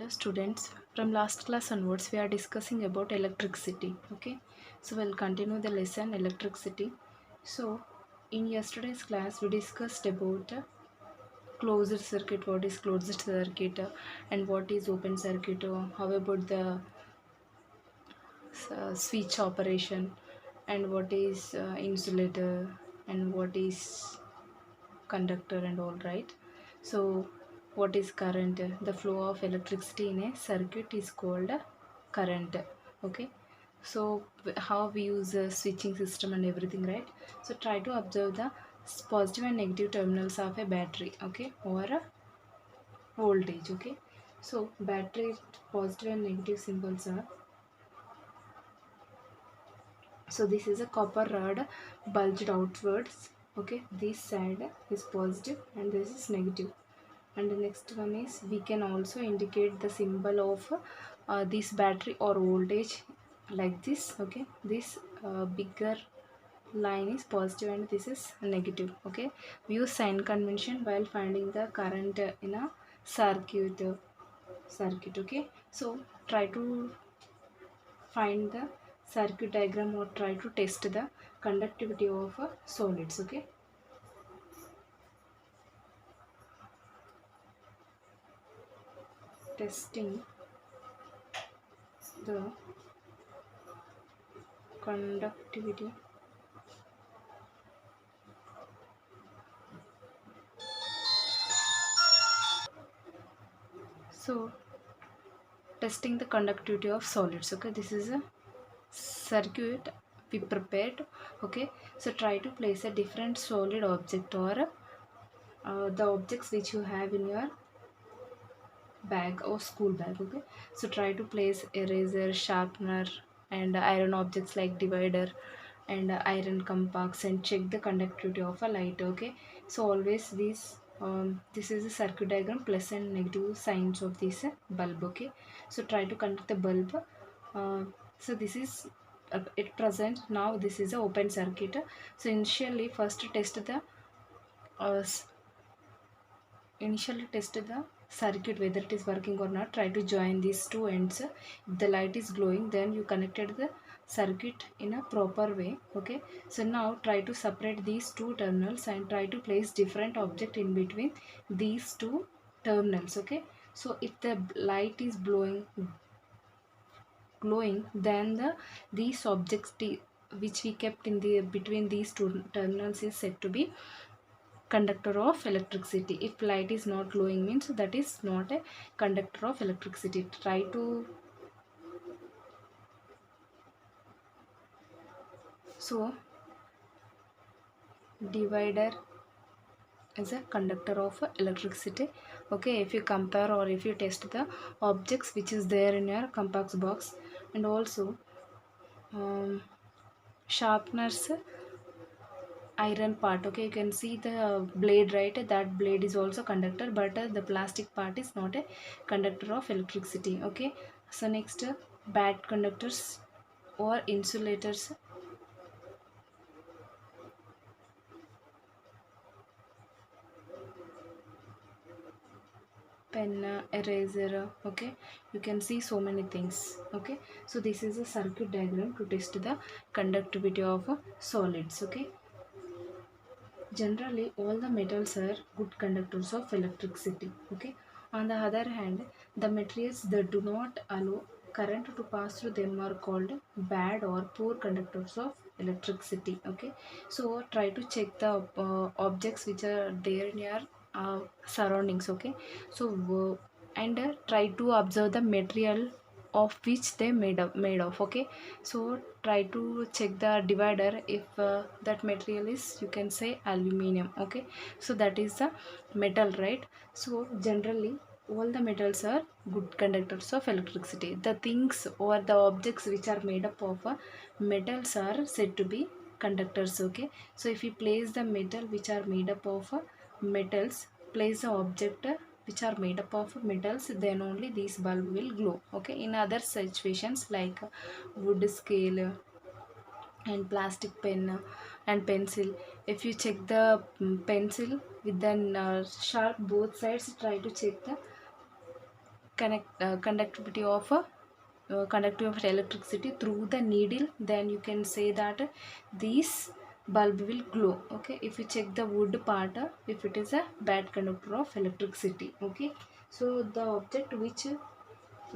Hello students, from last class onwards we are discussing about electricity. Okay, so we'll continue the lesson electricity. So in yesterday's class we discussed about closed circuit, what is closed circuit, and what is open circuit, how about the switch operation, and what is insulator, and what is conductor and all, right? So what is current? The flow of electricity in a circuit is called current. Okay, so how we use a switching system and everything, right? So try to observe the positive and negative terminals of a battery, okay, or a voltage. Okay, so battery positive and negative symbols are, so this is a copper rod bulged outwards. Okay, this side is positive and this is negative. And the next one is, we can also indicate the symbol of this battery or voltage like this. Okay, this bigger line is positive and this is negative. Okay, we use sign convention while finding the current in a circuit. Okay, so try to find the circuit diagram or try to test the conductivity of solids. Okay, testing the conductivity so testing the conductivity of solids. Okay, this is a circuit we prepared. Okay, so try to place a different solid object or the objects which you have in your bag or school bag. Okay, so try to place eraser, sharpener, and iron objects like divider and iron compacts, and check the conductivity of a light. Okay, so always this is a circuit diagram, plus and negative signs of this bulb. Okay, so try to conduct the bulb. So this is at present now this is a open circuit. So uh, initially test the circuit whether it is working or not. Try to join these two ends. If the light is glowing, then you connected the circuit in a proper way. Okay, so now try to separate these two terminals and try to place different object in between these two terminals. Okay, so if the light is glowing, then these objects which we kept in the between these two terminals is said to be conductor of electricity. If light is not glowing, means that is not a conductor of electricity. Try to, so divider is a conductor of electricity. Okay, if you compare or if you test the objects which is there in your compact box, and also sharpeners iron part. Okay, you can see the blade, right? That blade is also conductor, but the plastic part is not a conductor of electricity. Okay, so next, bad conductors or insulators. Pen, eraser. Okay, you can see so many things. Okay, so this is a circuit diagram to test the conductivity of solids. Okay, generally all the metals are good conductors of electricity. Okay, on the other hand, the materials that do not allow current to pass through them are called bad or poor conductors of electricity. Okay, so try to check the objects which are there in your surroundings. Okay, so and try to observe the material of which they made of. Okay, so try to check the divider. If that material is, you can say, aluminum. Okay, so that is the metal, right? So generally all the metals are good conductors of electricity. The things or the objects which are made up of metals are said to be conductors. Okay, so if you place the metal which are made up of metals, place the object which are made up of metals, then only this bulb will glow. Okay, in other situations like wood scale and plastic pen and pencil, if you check the pencil with the sharp both sides, try to check the conductivity of conductivity of electricity through the needle, then you can say that this bulb will glow. Okay, if you check the wood part, if it is a bad conductor of electricity. Okay, so the object which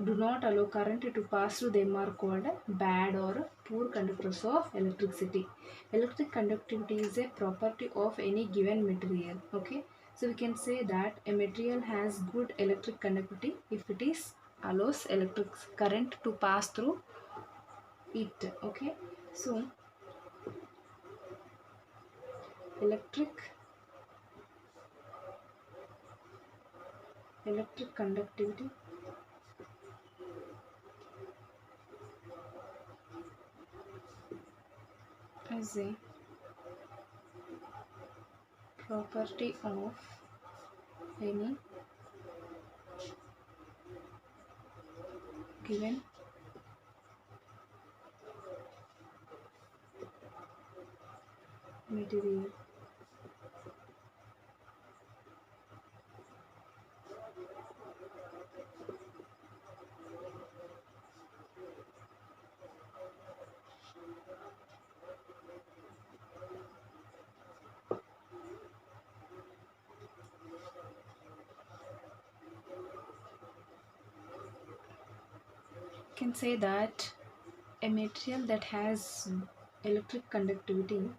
do not allow current to pass through them are called bad or poor conductors of electricity. Electric conductivity is a property of any given material. Okay, so we can say that a material has good electric conductivity if it is allows electric current to pass through it. Okay, so electric conductivity is a property of any given material. Can say that a material that has electric conductivity,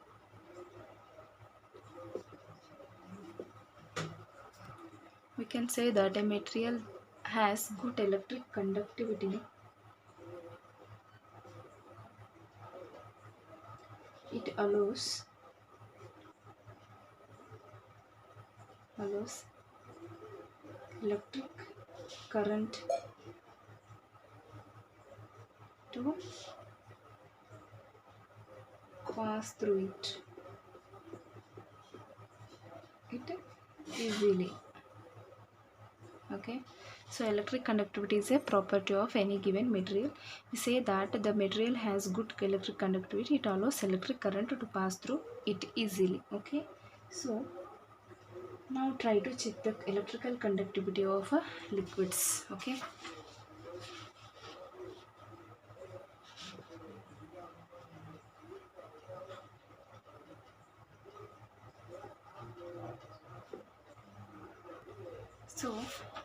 we can say that a material has good electric conductivity, it allows electric current to pass through it easily. Okay, so electric conductivity is a property of any given material. We say that the material has good electric conductivity, it allows electric current to pass through it easily. Okay, so now try to check the electrical conductivity of liquids. Okay, so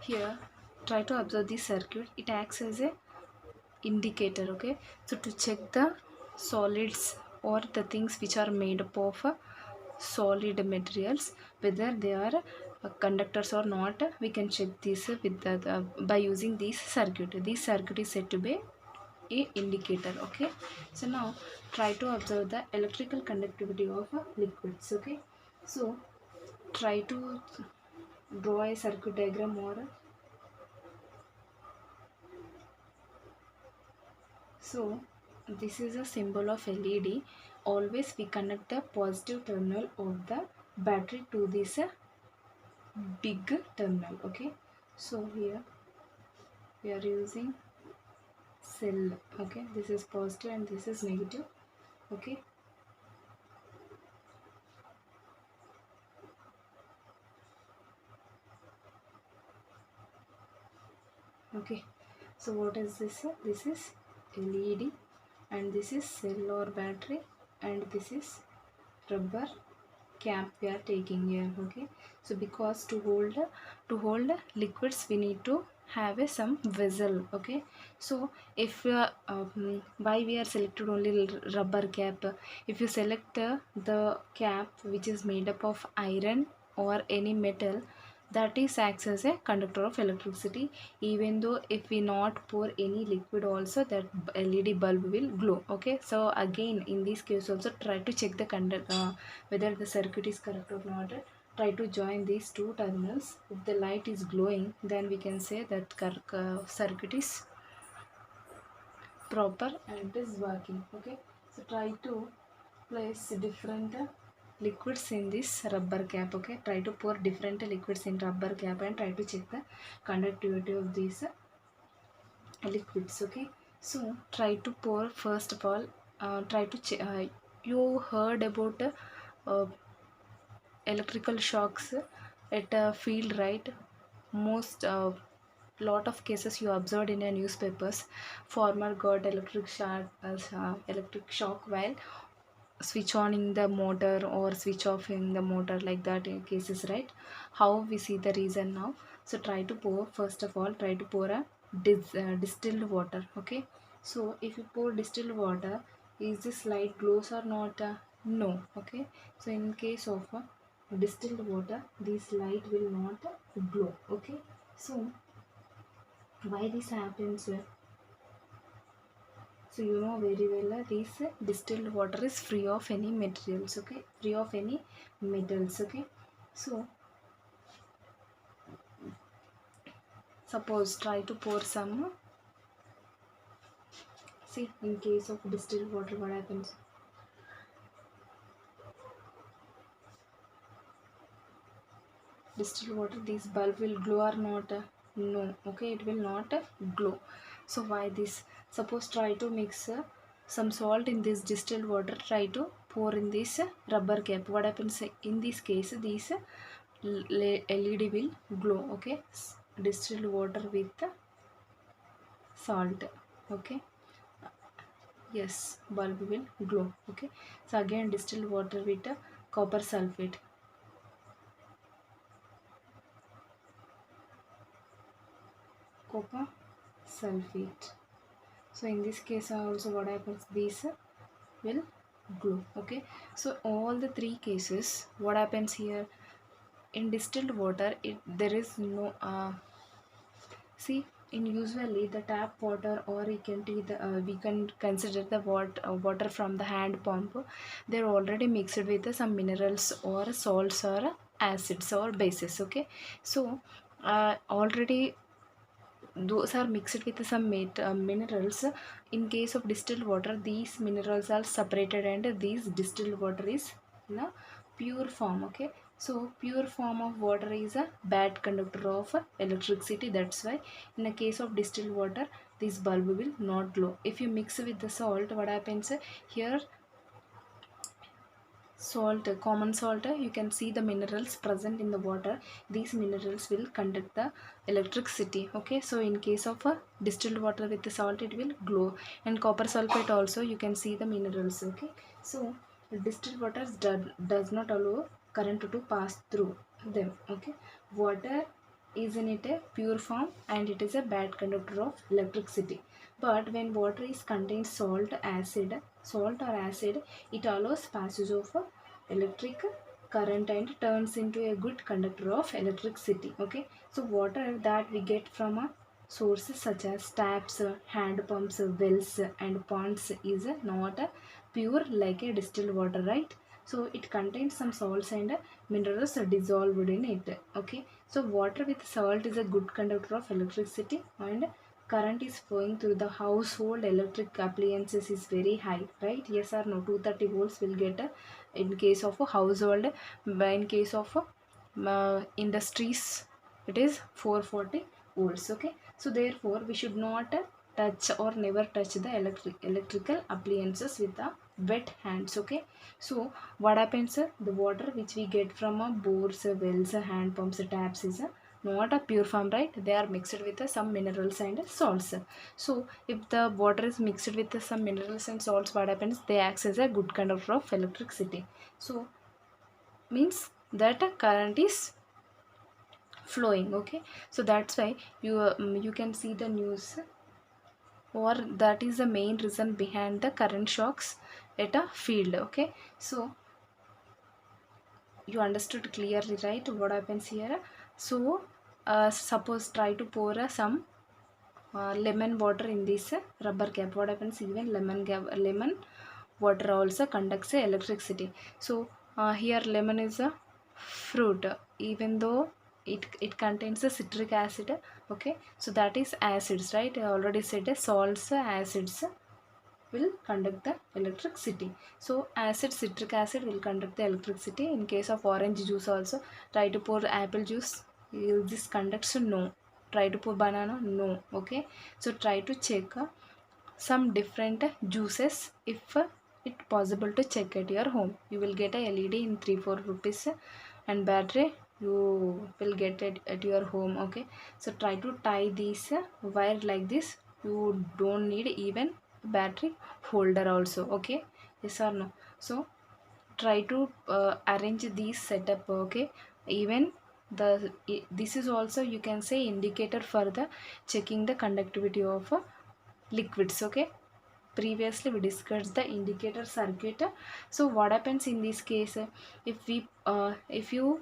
here try to observe this circuit. It acts as a indicator. Okay, so to check the solids or the things which are made up of solid materials, whether they are conductors or not, we can check this with by using this circuit. This circuit is said to be a indicator. Okay, so now try to observe the electrical conductivity of liquids. Okay, so try to draw a circuit diagram, or so this is a symbol of LED. Always we connect the positive terminal of the battery to this big terminal. Okay, so here we are using cell. Okay, this is positive and this is negative. Okay, okay, so what is this? This is LED, and this is cell or battery, and this is rubber cap we are taking here. Okay, so because to hold liquids we need to have some vessel. Okay, so if why we are selected only rubber cap, if you select the cap which is made up of iron or any metal, that is acts as a conductor of electricity. Even though if we not pour any liquid also, that LED bulb will glow. Okay, so again in this case also try to check the whether the circuit is correct or not. Try to join these two terminals. If the light is glowing, then we can say that circuit is proper and it is working. Okay, so try to place different liquids in this rubber cap. Okay, try to pour different liquids in rubber cap and try to check the conductivity of these liquids. Okay, so try to pour first of all. Try to you heard about uh, electrical shocks at a field, right? Most lot of cases you observed in your newspapers. Farmer got electric shock while switch on in the motor or switch off in the motor, like that in cases, right? How we see the reason now. So try to pour, first of all try to pour a distilled water. Okay, so if you pour distilled water, is this light glows or not? No. Okay, so in case of distilled water, this light will not glow. Okay, so why this happens? So you know very well this distilled water is free of any materials. Okay, free of any metals. Okay, so suppose try to pour some, see in case of distilled water what happens. Distilled water, this bulb will glow or not? No. Okay, it will not glow. So why this? Suppose try to mix some salt in this distilled water, try to pour in this rubber cap. What happens in this case? This LED will glow. Okay, distilled water with salt. Okay, yes, bulb will glow. Okay, so again distilled water with copper sulfate. Copper sulfate. So in this case also what happens? These will glow. Okay, so all the three cases, what happens here? In distilled water, there is no see, in usually the tap water, or we can take the we can consider the water from the hand pump. They're already mixed with some minerals or salts or acids or bases. Okay, so already those are mixed with some minerals. In case of distilled water, these minerals are separated and this distilled water is in a pure form. Okay, so pure form of water is a bad conductor of electricity. That's why in a case of distilled water, this bulb will not glow. If you mix with the salt, what happens here? Salt, common salt, you can see the minerals present in the water. These minerals will conduct the electricity. Okay, so in case of a distilled water with the salt, it will glow. And copper sulfate also, you can see the minerals. Okay, so distilled water does not allow current to pass through them. Okay, water is in it a pure form and it is a bad conductor of electricity. But when water is contains salt or acid, it allows passage of electric current and turns into a good conductor of electricity. Okay, so water that we get from sources such as taps, hand pumps, wells and ponds is not pure like a distilled water, right? So it contains some salts and minerals dissolved in it. Okay, so water with salt is a good conductor of electricity, and current is flowing through the household electric appliances is very high, right? Yes or no? 230 volts will get in case of a household. In case of industries, it is 440 volts. Okay, so therefore we should not touch or never touch the electrical appliances with the wet hands. Okay, so what happens? The water which we get from bores, wells, hand pumps, taps is not a pure form, right? They are mixed with some minerals and salts. So if the water is mixed with some minerals and salts, what happens? They act as a good conductor of electricity. So means that a current is flowing. Okay, so that's why you can see the news, or that is the main reason behind the current shocks at a field. Okay, so you understood clearly, right, what happens here? So suppose try to pour some lemon water in this rubber cap. What happens? Even lemon water also conducts electricity. So here lemon is a fruit, even though it contains a citric acid. Okay, so that is acids, right? I already said salts, acids will conduct the electricity. So acid, citric acid will conduct the electricity. In case of orange juice also, try to pour apple juice, this conducts no. Try to pour banana, no. Okay, so try to check some different juices. If it possible to check at your home, you will get a LED in 3-4 rupees and battery you will get it at your home. Okay, so try to tie this wire like this. You don't need even battery holder also. Okay, yes or no? So try to arrange these setup. Okay, even this is also, you can say, indicator for the checking the conductivity of liquids. Okay, previously we discussed the indicator circuit. So what happens in this case, if you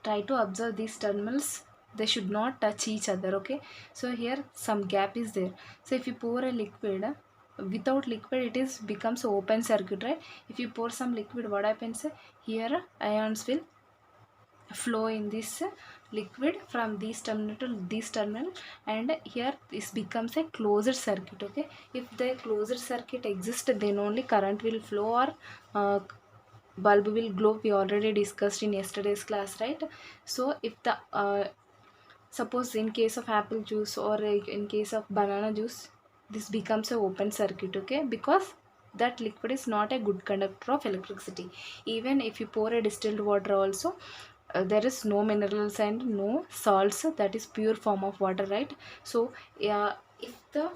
try to observe these terminals, they should not touch each other. Okay, so here some gap is there. So if you pour a liquid, without liquid it is becomes open circuit, right? If you pour some liquid, what happens, here ions will flow in this liquid from this terminal to this terminal, and here this becomes a closed circuit. Okay, if the closed circuit exists, then only current will flow, or bulb will glow. We already discussed in yesterday's class, right? So if the suppose in case of apple juice, or in case of banana juice, this becomes a open circuit. Okay, because that liquid is not a good conductor of electricity. Even if you pour a distilled water also, there is no minerals and no salts, that is pure form of water, right? So yeah, if the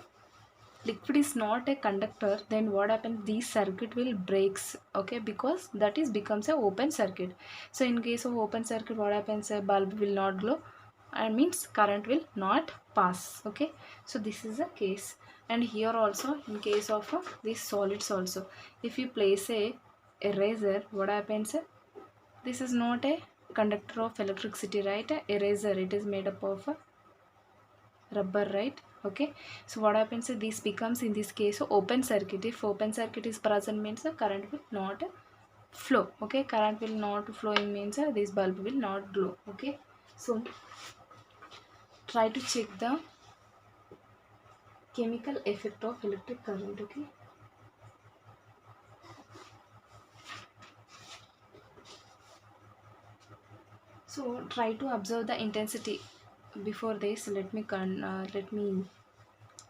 liquid is not a conductor, then what happens, this circuit will breaks. Okay, because that is becomes a open circuit. So in case of open circuit, what happens, a bulb will not glow, and means current will not pass. Okay, so this is the case. And here also, in case of these solids also, if you place a eraser, what happens, this is not a conductor of electricity, right? Eraser, it is made up of rubber, right? Okay, so what happens, this becomes in this case open circuit. If open circuit is present, means the current will not flow. Okay, current will not flowing means this bulb will not glow. Okay, so try to check the chemical effect of electric current. Okay, so try to observe the intensity. Before this, let me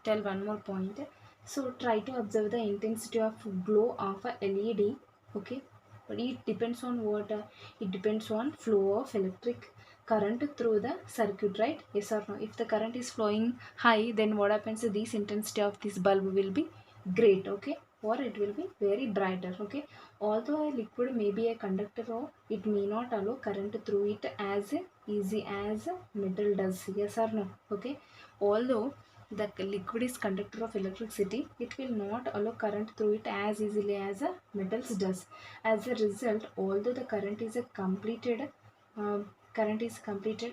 tell one more point. So try to observe the intensity of glow of a LED. Okay, but it depends on what, it depends on flow of electric current through the circuit, right? Yes or no? If the current is flowing high, then what happens, this intensity of this bulb will be great. Okay, or it will be very brighter. Okay, although a liquid may be a conductor, or it may not allow current through it as easy as metal does. Yes or no? Okay, although the liquid is conductor of electricity, it will not allow current through it as easily as a metals does. As a result, although the current is completed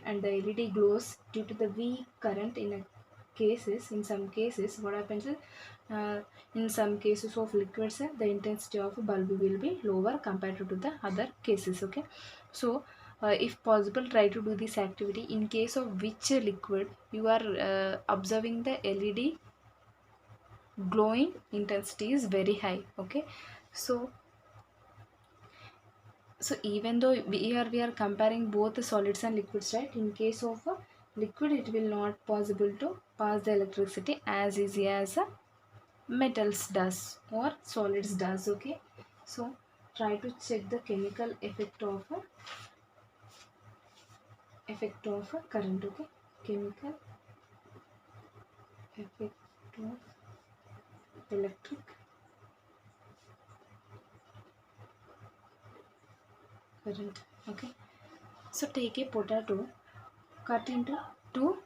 and the LED glows due to the weak current in some cases, what happens is, in some cases of liquids, the intensity of a bulb will be lower compared to the other cases. Okay, so if possible, try to do this activity. In case of which liquid you are observing the LED glowing intensity is very high. Okay, so even though we are comparing both the solids and liquids, right? In case of a liquid, it will not possible to pass the electricity as easy as metals does or solids does. Okay, so try to check the chemical effect of current. Okay, chemical effect of electric current. Okay, so take a potato, cut into two.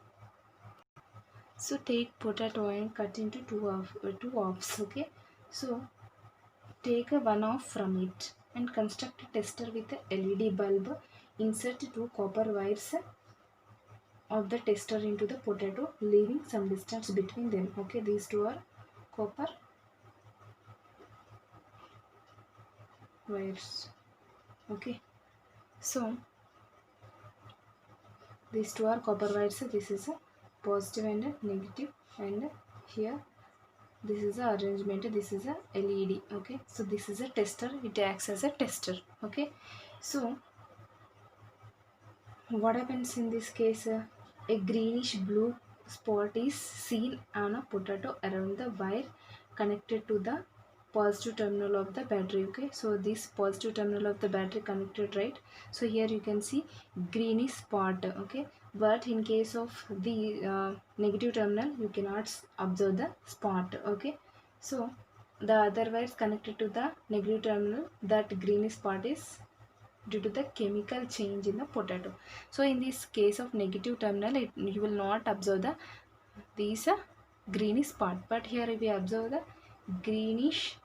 So take potato and cut into two halves. Okay, so take a one off from it and construct a tester with a LED bulb. Insert two copper wires of the tester into the potato, leaving some distance between them. Okay, these two are copper wires. Okay, so these two are copper wires. This is a positive and a negative, and here this is the arrangement, this is a LED. Okay, so this is a tester, it acts as a tester. Okay, so what happens in this case, a greenish blue spot is seen on a potato around the wire connected to the positive terminal of the battery. Okay, so this positive terminal of the battery connected, right? So here you can see greenish spot. Okay, but in case of the negative terminal, you cannot observe the spot. Okay, so the other wires connected to the negative terminal, that greenish spot is due to the chemical change in the potato. So in this case of negative terminal, you will not observe the these greenish spot, but here we observe the greenish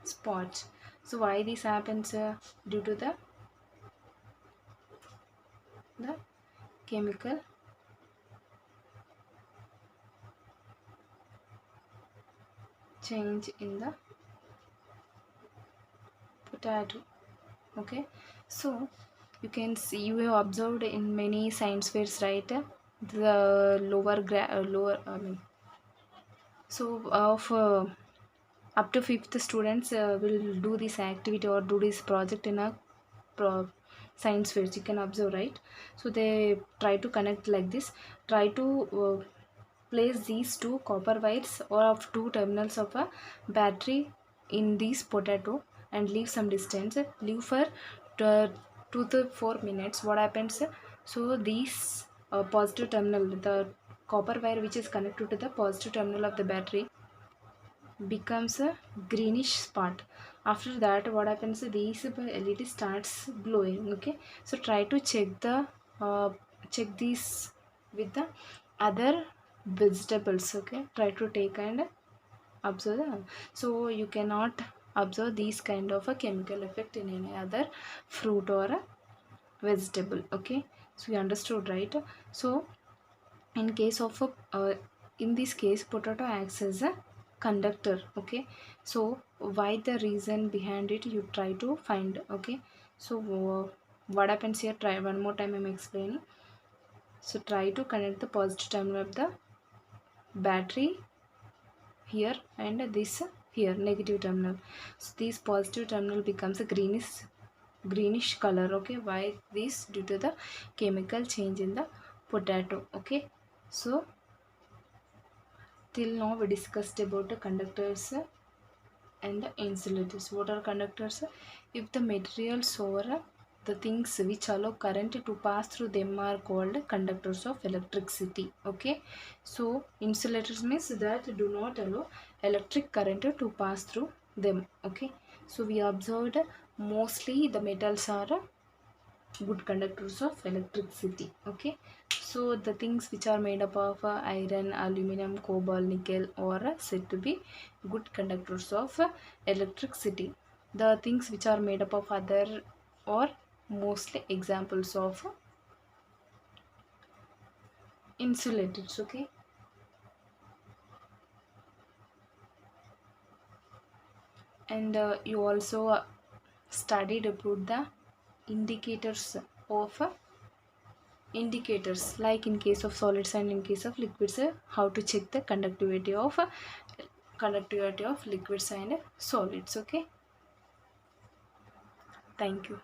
spots. So why this happens? Due to the chemical change in the potato. Okay, so you can see, you have observed in many science fairs, right? The lower so of up to fifth students will do this activity or do this project in a science fairs, you can observe, right? So they try to connect like this, try to place these two copper wires or of two terminals of a battery in this potato and leave some distance, leave for 2 to 4 minutes. What happens? So these positive terminal, the copper wire which is connected to the positive terminal of the battery becomes a greenish spot. After that, what happens? These LED starts glowing. Okay, so try to uh, check these with the other vegetables. Okay, try to take and observe so you cannot observe these kind of a chemical effect in any other fruit or a vegetable. Okay, so you understood, right? So in case of a in this case, potato acts as a conductor. Okay, so why, the reason behind it, you try to find. Okay, so what happens here, try one more time, I'm explaining. So try to connect the positive terminal of the battery here and this here negative terminal. So this positive terminal becomes a greenish color. Okay, why this? Due to the chemical change in the potato. Okay, so till now we discussed about the conductors and the insulators. What are conductors? If the materials or the things which allow current to pass through them are called conductors of electricity. Okay, so insulators means that do not allow electric current to pass through them. Okay, so we observed mostly the metals are good conductors of electricity. Okay, so the things which are made up of iron, aluminum, cobalt, nickel are said to be good conductors of electricity. The things which are made up of other are mostly examples of insulators. Okay, and you also studied about the indicators of indicators, like in case of solids and in case of liquids, how to check the conductivity of liquids and solids. Okay, thank you.